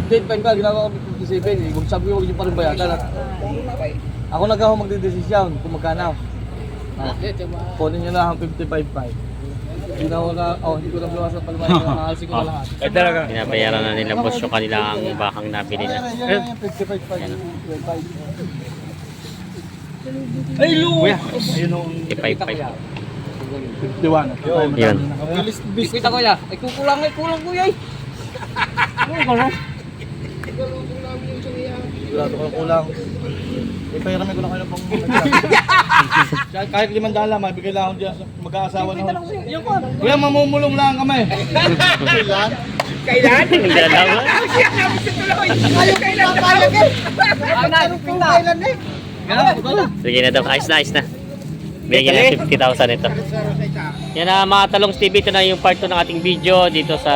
58 ka, ginagawa ko 57. Kung sabi ko, huwag niyo pa rin bayagan. Ako nag-ako magdidesisyon kung magkano. Kunin niyo na ang 55.5. Hindi ko na bawasan pa naman. Nakakalsi ko na lahat. Pinabayaran na nila boss yung kanilang bakang nabili na. 55.5. Ay, Lu! Ayun o. 55.5. 51. Yun. Biskuit ako ya. Ay kulang kuya eh. Sigurado ko kulang. Ipahiramin ko na kayo pang kahit 500 lang, mabigay lang ako dyan sa mag-aasawa na. Kuya, mamumulong lang kami. Kailan? Hindi alam. Ayaw kailan? Kailan eh? Sige na daw, ayos na. Bigyan na 50,000 ito. Yan na mga talong TV, ito na yung part 2 ng ating video dito sa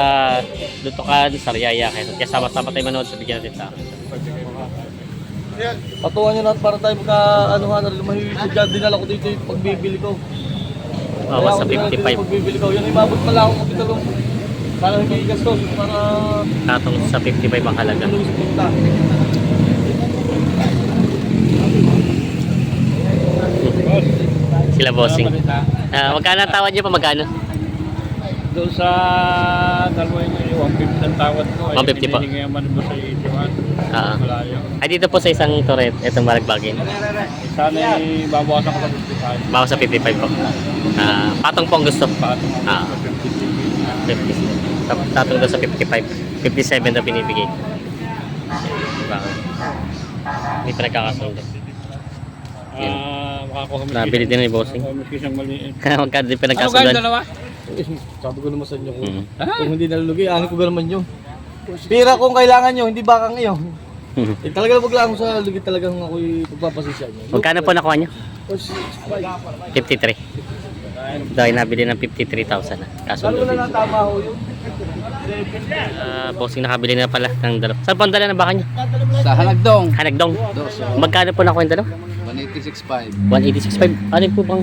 Lutukan, Sariaya. Kaya sama-sama tayo manood sa bigyan natin sa Patuwa nyo natin para tayo magka-anuhan na lumahilig ko dyan. Dinala ko dito yung pagbibili ko. bawas sa 55. Pagbibili ko. Yun, imabot pala akong kapitalong. Para hindi gastos. Para Katong sa 55 ang halaga. ano gusto punta. Sila bossing. Magkano ang tawad nyo pa? Magkano? Doon sa dalawa yung 150 ang tawad ko. 150 po. Hinihingi naman mo sa itiwan. Malayo. Ay dito po sa isang turret, itong balagbagin. Sana babawasan ko sa 55. Bawas sa 55 po. Patong po ang gusto. Patong Ah. 50. Tatong doon sa 55. 57 na binibigay. Diba? Hindi pa nagkakasundo. Makakuha mo. Nabili din ni bossing. Miski siyang maliit. Magkano din pa Ano guys, nagkasundan. dalawa? Sabi ko naman sa inyo kung, Mhm. kung hindi nalulugi, ano ko naman yun. Pira kung kailangan nyo, hindi bakang iyo. Talaga wag lang ako sa lugi talagang ako'y pagpapasisya nyo. Magkano po nakuha nyo? 53. Dahil nabili ng 53,000 na. Lalo Kasundo na din. lang tama ho yun. Bossing nakabili na pala ng dalawa. Saan po ang dala ng baka nyo? Sa Halagdong. Hanagdong. Magkano po nakuha yung dalawa? 186.5. 186.5. Ano po bang?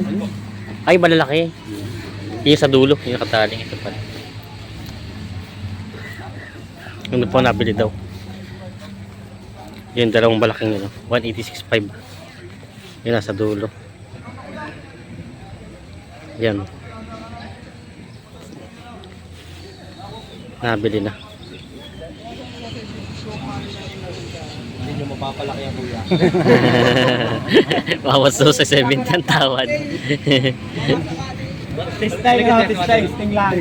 Ay, malalaki. Yung sa dulo. Yung kataling ito pala. Ano po nabili daw? Yung dalawang malaking yun. 186.5. Yung nasa dulo. Yan. Nabili na. Hindi nyo mapapalaki ang kuya. Bawas daw sa 70 ang tawad. Testing lang.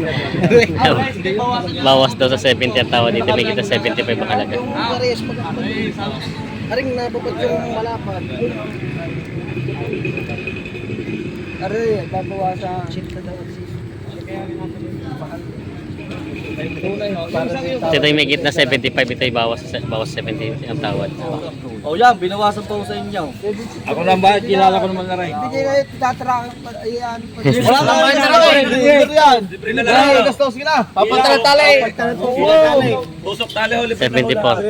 Bawas daw sa 70 ang tawad. Dito may kita 75 ang halaga. Aring nababad yung malapad. Aray, babawa sa Ito yung may gitna 75. Ito yung bawas 70 ang tawad. Oh yan, binawasan po sa inyo. Ako lang ba? Kilala ko naman na rin. Hindi kayo tatrakan pa yan. Wala kang mga tatrakan. Dito yan. Dahil gastos ka na. Papatala-tala eh. Tusok tali ho. 74.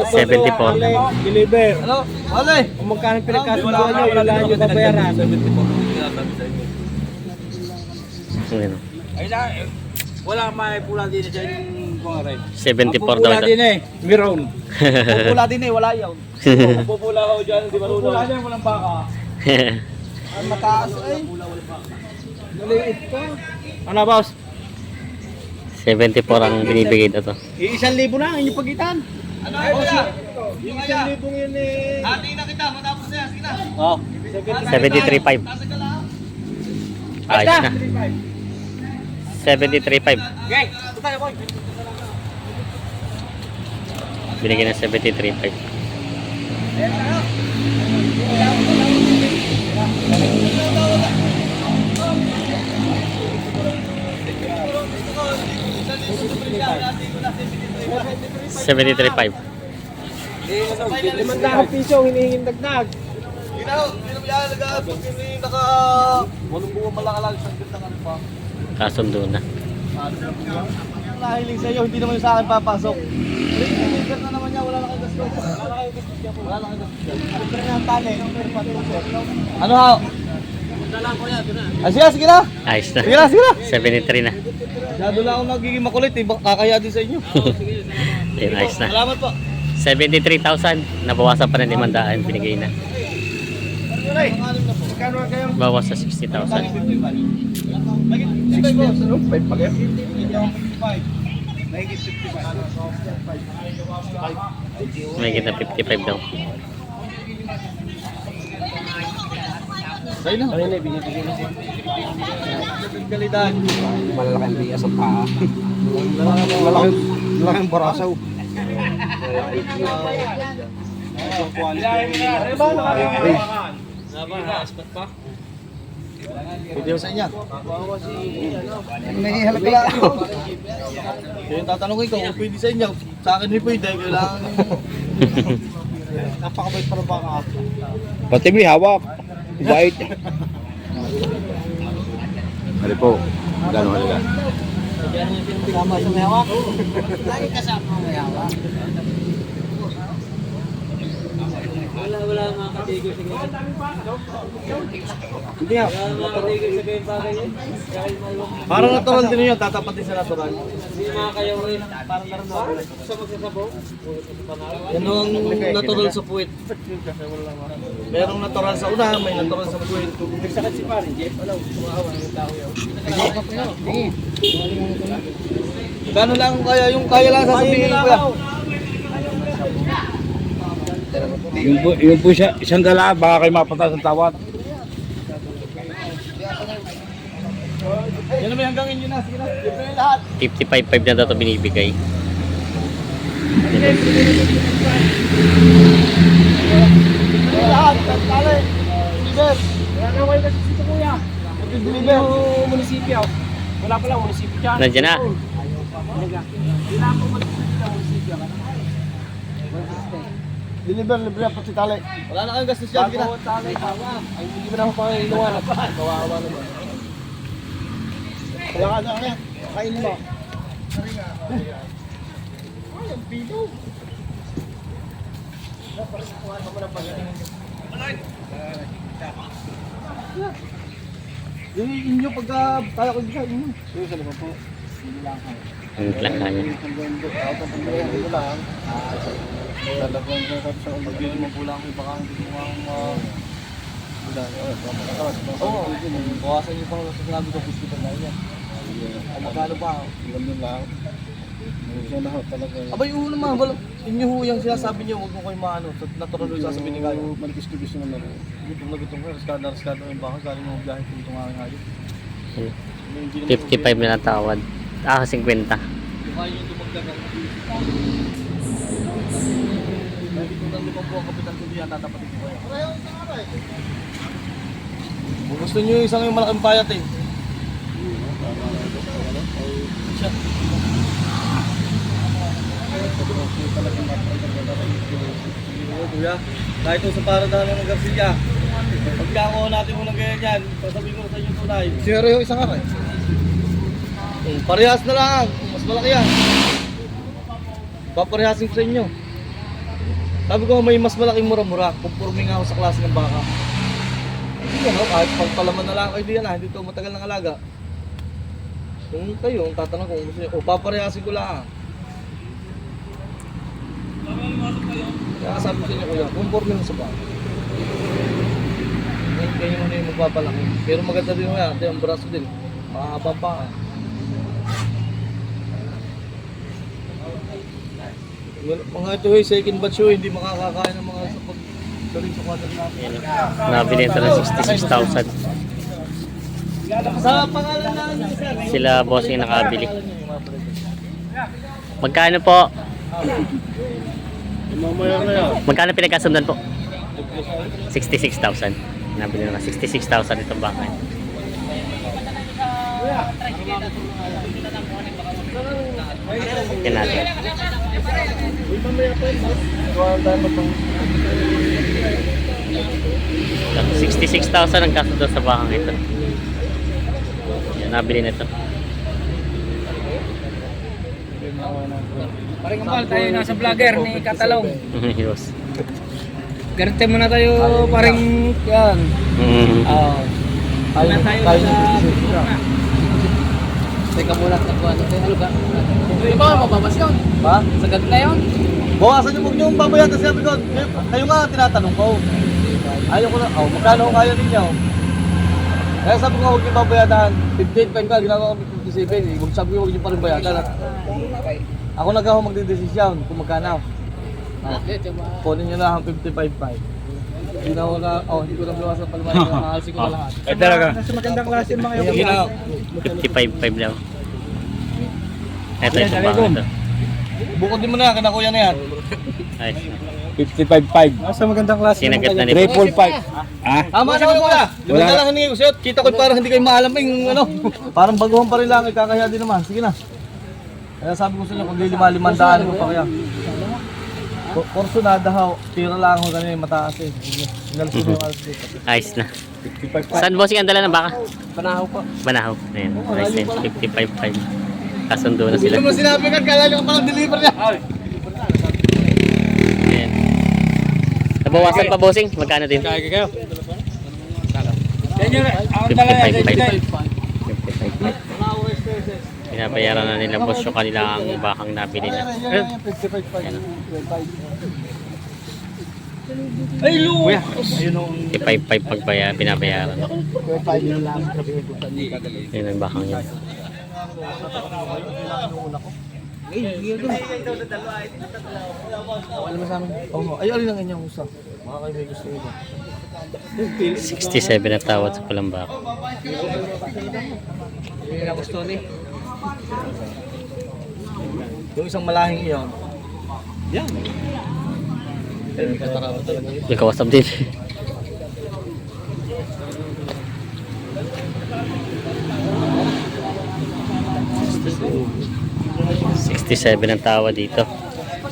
74. Deliver. Ano? Wala eh. Kung magkano pinagkasunduan nyo, wala nyo babayaran. Ano? Ay na, wala may pula din sa yung kung aray. 74 daw Pula ito. din eh, meron. Pupula din eh, wala yun. Pupula ko dyan, di marunong. Pupula dyan, walang baka. Ang mataas ay. Maliit pa. Ano boss? 74 ang binibigay na to. 1,000 na, inyong pagitan. Ano ay wala? Yung 1,000 yun eh. Hati na kita, matapos na yan. Sige na. Oh. 73.5. Ayos na. 73.5. Okay, ito tayo boy. Binigyan ng 73.5. $73.5. 500 piso, hinihingin dagdag. Hindi na nag-aabot hindi naka... Walong buwan malakalag sa ganda ng pa. Kasundo na. Nahiling sa iyo, hindi naman yung sa akin papasok. Deliver na naman niya, wala na kayo gastos. Wala na kayo gastos. Wala na kayo gastos. Deliver na ang tali. Ano ha? Sige na. Ayos na. Sige na, sige na. 73 na. Masyado lang ako nagiging makulit eh. Kakaya din sa inyo. Ayun, ayos na. Salamat po. 73,000. Nabawasan pa ng 500. Binigay na. Bawas sa 60,000. May kita 55 daw. Sa'yo na. Sa'yo na, binibigay na. Kalidad. Malalaking bias ang paa. Malaking barasaw. Pwede ko sa inyo. Nagihalak ka lang. Yung tatanungin ko kung pwede sa inyo. Sa akin hindi pwede. Kailangan napakabait pa ng baka. Pati may hawak. Bait. Ano po? Gano'n halaga? Kasama sa may hawak. Lagi kasama may hawak. Wala mga katigil sa ganyan. Hindi nga. Mga katigil sa ganyan bagay yun. Parang natural din yun, tatapatin sa natural. Hindi mga kayo rin, parang natural. Sa magsasabaw? Yan ang natural sa puwit. Merong natural sa una, may natural sa puwit. Nagsakit si Parin, Jeff. Alaw, kumahawa ng tao yun. Gano'n lang kaya, yung kaya lang sasabihin ko yan. Yung po siya, isang dala, baka kayo mapatas ng tawad. Yan naman hanggang inyo na, sige na. Ito yung lahat. 55.5 na daw ito binibigay. Lahat, tali. Deliver. Wala kasi si Kuya. Deliver. Munisipyo. Wala pa lang munisipyo dyan. Nandiyan na. Deliver, libre po si Tali. Wala na kayong gastos dyan. Bago Tali, tawa. Ay, hindi mo na ako pangiluwan. Kawawa naman. Kaya ka na kaya. Kainin mo. Ay, ang pilo. Yung inyo pagka kaya ko dyan, inyo. Yung sa lima po. Hindi lang kayo. Ang kaya. Lalagyan ko sa umagbili mo pulang ko baka hindi mo ang oo, bawasan niyo pang sa sinabi ko gusto na yan. Ang magkano pa? Ganun lang. Siya na talaga. Abay, oo naman, wala. Inyo ho yung sinasabi niyo, huwag mo kayo maano. Natural yung sasabihin ni Gayo. Malikis-kibis naman ako. Gutom na gutom ko. Riskada yung baka. Galing mo biyahe kung itong aking hayop. 55 na natawad. 50. Kaya yung dumagdagan. Kung limang po ang kapitan ko diyan, tatapatin ko kayo. Kung gusto nyo isang yung malaking payat eh. Siya. Kuya, kahit ito sa paradahan ng Garcia, pagka ako natin mo ng ganyan yan, sasabihin ko na sa inyo tunay. Zero yung isang aray. Parehas na lang, mas malaki yan. Paparehasin ko sa inyo. Sabi ko may mas malaking mura-mura, conforming ako sa klase ng baka. Hindi ano, kahit pagpalaman na lang, ay di yan na, hindi ito matagal ng alaga. Kung kayo, tatanong kung gusto nyo, o paparehasin ko lang. Kaya sabi ko sa inyo kuya, conforme lang sa baka. Kayo mo na yung magpapalaki. Pero maganda din kuya, ang braso din, mahaba pa. Mga ito ay second batch hindi makakakain ng mga sa pagdating sa kwadrat natin. Nabili ito ng 66,000. Sa pangalan na niyo sir. Sila bossing nakabili. Magkano po? Magkano pinagkasundan po? 66,000. Nabili na 66,000 itong baka. Yan natin. 66,000 ang kaso doon sa bakang ito. Yan, nabili na ito. Paring kampal, tayo nasa vlogger ni Katalong. Heroes. Ganito muna tayo paring yan. Mm. Kaya tayo sa Teka muna, ano ka? Di ba, mababas yun? Ha? Sagad na yun? Bawasan niyo, huwag niyo babayaran sabi ko. Kayo nga tinatanong ko. Ayaw ko na, magkano ko kaya ninyo? Kaya sabi ko, huwag niyo babayaran. 58.5 ka, ginagawa kami 57. Huwag sabi ko, huwag niyo pa rin bayaran. Ako na ako magdidesisyon kung magkano. Kunin niyo na ang 55.5. Hindi na ako na, hindi ko na bawasan pa naman. Nakakalsi ko na lahat. Ay talaga. Nasa magandang klase yung mga yung Sige na. 55.5 daw. Ito yung pang ito. Bukod din mo na, kina kuya na yan. Ayos na. 55.5. Nasa magandang klase yung Sinagat na ni Triple 5. Ah? Tama na kuya. Limang na lang hiningi ko sa'yo. Kita ko parang hindi kayo maalam yung ano. Parang baguhan pa rin lang, ikakaya din naman. Sige na. Kaya sabi ko sa inyo, kung di lima-limandaan ko pa kaya. Porsunada ho, tira lang ako kanina mataas eh. Inalsin mo yung alas dito. Ayos na. Saan bossing ang dala ng baka? Panahaw pa. Banahaw. Ayan. Ayos na yun. 55.5. Kasundo na Hindi sila. mo sinabi ka, kala nyo parang deliver niya. Ayan. Nabawasan pa bossing? Magkano din? Kaya kayo. Yan yun. Ang dala yan. 55.5. Pinabayaran na nila boss yung kanilang bakang nabili na. Ayan. 55.5. Ay, Lu! Kuya, ayun o. 55 pagbaya, pinabayaran. Yun ang bakang yun. Alam mo sa amin? Oo, ay alin ang inyong gusto. Mga kayo may gusto ito. 67 na tawad sa pulang baka. Hindi na gusto ni. Yung isang malahing iyon. Yan. Eh, katarama talaga yun. May kawasap din. $67 ang tawa dito.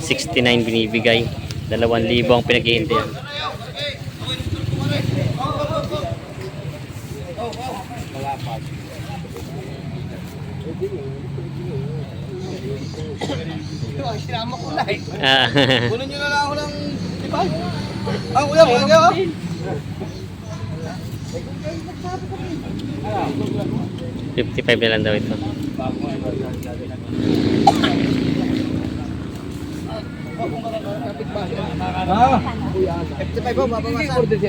69 binibigay. 2,000 ang pinag-iintihan. Sinama ko na eh. Ah, Kunin nyo na lang ako ng 55. Kuya, mga kayo. 55 na lang daw ito. Ah, 55 po, babawasan. 54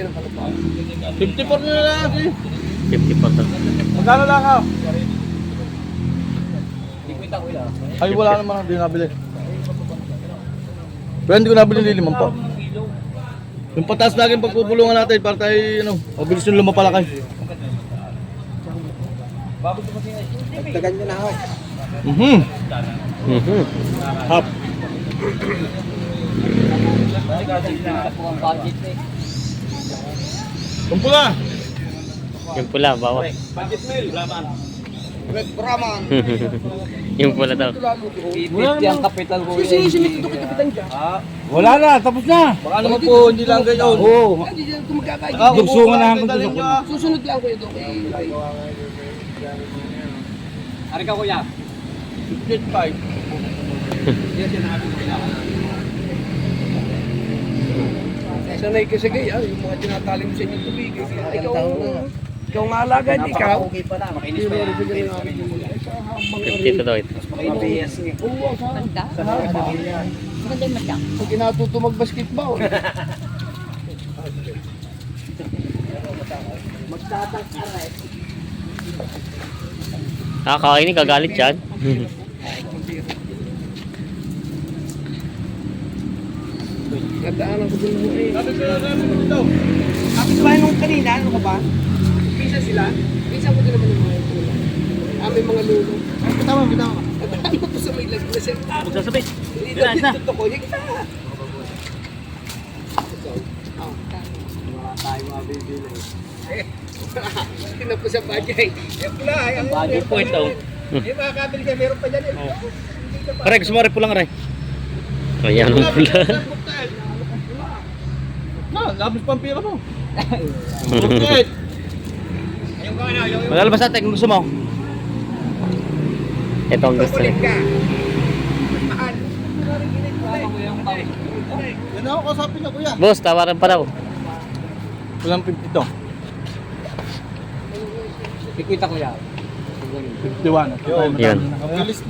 nyo na lang. 54 to. Magkano lang ako? Ay, wala naman, hindi nabili. Pero hindi ko nabili ng limang po. Yung pataas lagi pagpupulungan natin para tayo, mabilis yung lumapalakay. Tagan nyo na ako. Hap. Yung pula. Yung pula, bawa. Budget meal. Red Brahman. Yung pula daw. Yung kapital ko. Wala na. Tapos na. Baka naman po, hindi lang ganyan. Oo. Dugsungan na hanggang dugsungan. Susunod lang ko ito. Ari ka kuya. 55. Sanay ka sa gaya, yung mga tinatali mo sa inyong tubig. Ikaw nga alagad, ikaw. Okay pa na, makinis pa yan. 52 daw ito. Maganda? Maganda yung mata. Pag kinatuto mag-basketball. Nakakain, kagalit yan. Nadaanan ko dun mo eh. Sabi ko na namin dito. Kapit ba nung kanina? Ano ka ba? Pisa sila? Pisa ko din naman yung mga lulo. May mga lulo. Tama, bitaw. Nadaanan ko sa may lag na siya. Magsasabi. Dito ko, yung kita. Tinapos sa bagay. Yung pula, yung Bagay po ito. yung makakabili ka, meron pa dyan eh. Aray, gusto mo aray pulang aray. Ayan ang pula. Labis pa ang pira mo. Okay. Malalabas natin kung gusto mo. Ito ang gusto niya. Yan ako, kausapin na kuya. Boss, tawaran pa daw. Walang 52. Ikwita ko yan. 51. Yun.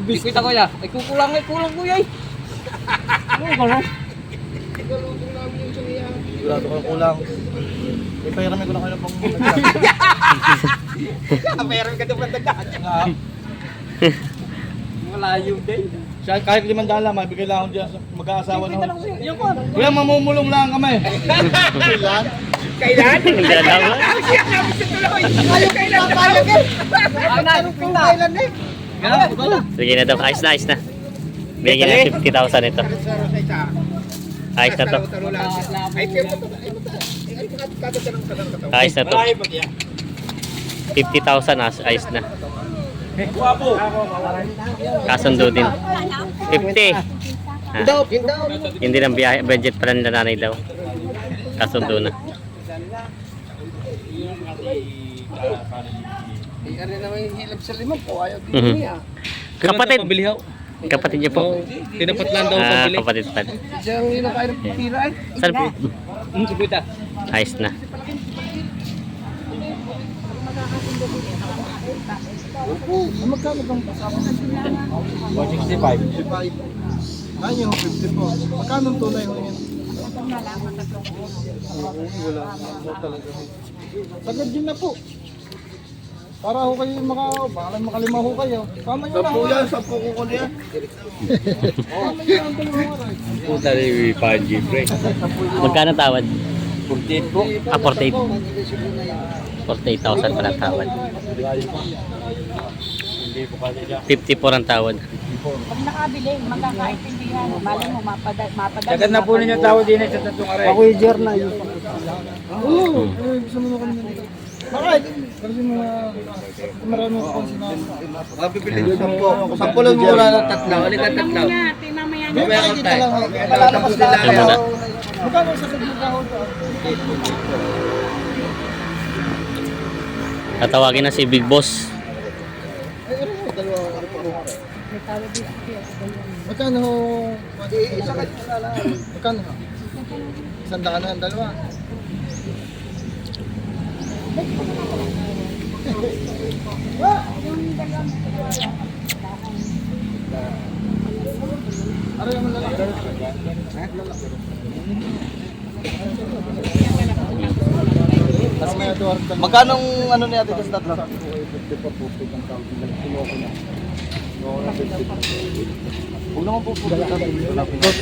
Kita ko ya. Ay kulang kuya eh. Sigurado ko kulang. Ipahiramin ko na kayo ng pang Meron ka doon pagdagaan. Malayo din. Siya kahit 500 lang, mabigay lang ako dyan sa mag-aasawa na ako. Kuya, mamumulong lang kami. Kailan? Hindi alam. Sige na daw, ayos na. Bigyan na 50,000 ito. Ayos na to. Ayos na to. 50,000 ayos na. Kasundo din. 50. Hindi ng biyahe, budget pa lang nanay daw. Kasundo na. Ano naman yung hilap sa limang po, ayaw Mhm. niya. Kapatid. Kapatid niyo po. Tinapat lang daw Ah, kapatid pa. Siya ang hinakain ng pira eh. Saan po? Sibita. Ayos na. Magkano bang pasama? 165. Kanya ho, 50 po. Magkano ang tunay ho yun? Wala talaga. Sagad yun na po. Para ho kayo makalima ho kayo. Tama nyo na ho. Sampu ko na yan. Tama nyo ang dalawang oras. Puta ni Panji, pre. Magkano tawad? 48 po. 48. 48,000 pa ng tawad. 54 ang tawad. Pag nakabili, magkakaintindihan. Malay mo, mapadal. Sagad na po ninyo tao din sa tatlong aray. Ako yung Jer na yun. Oo. Gusto mo na kami nito. Bakit? Kasi marami ako sinabi. Mapipili ko 10. 10 lang mura ng tatlo. Ulit ang tatlo. Mamaya na. Mamaya ko tayo. Malalabas na Ito muna. Magkano sa saglit ho? Tatawagin na si Big Boss. Magkano ho? Magkano ho? Sandaan na ang dalawa. Ano yung lalaki? Magkano ang ano ni ate sa tatlo? Huwag naman po po.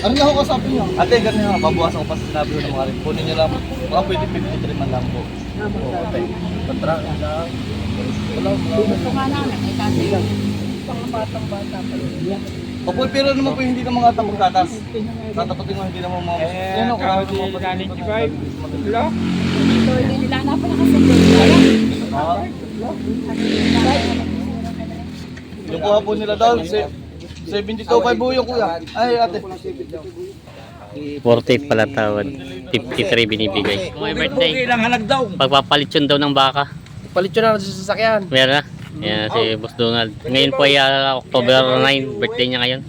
Ano na ho kasabi niyo? Ate, ganun nga, babawasan ko pa sa sinabi ko ng mga rin. Kunin nyo lang, mga pwede 53 man lang po. Okay. Patra. Gusto nga namin, ay kasi Opo, pero naman po hindi na mga tapong tatas. Tatapatin mo, hindi naman mga... Yan o, grabe mga pati. Hello? ito, hindi nila na pala kasi. Yung kuha po nila doon, 72.5 po yung kuya. Ay, ate. 48 pala tawad. 53 binibigay. May birthday. Ilang halag daw. Pagpapalit yun daw ng baka. Palit yun na sa sasakyan. Meron na. Yan si Boss Donald. Ngayon po ay October 9. Birthday niya ngayon.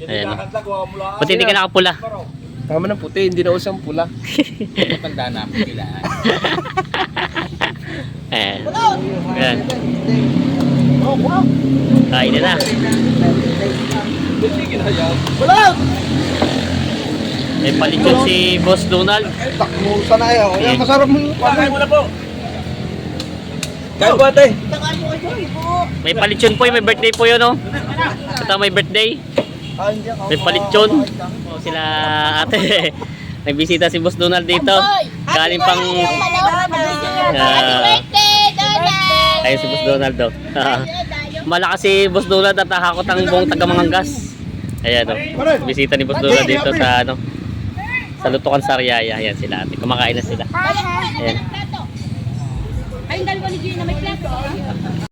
Ayan. Buti hindi ka nakapula. Tama na puti, hindi na usang pula. Matanda na po sila. Ayan. Ayan. Kain na na. May palit yun si Boss Donald. Takmusa na yun. Yan, masarap mo. Pakain mo na po. Kain po ate. May palit yun po. May birthday po yun, oh. Ito may birthday. May palit yun. Oh, sila ate. Nagbisita si Boss Donald dito. Galing pang... Ayun si Boss Donald, oh. Malakas si Boss Donald at hakot ang buong taga-Mangangas. Ayan, oh. Bisita ni Boss Donald dito sa ano, sa Lutukan Sariaya. Ayan sila ate. Kumakain na sila. Ayan. Ay, yung dalawa ni Gina, may plato.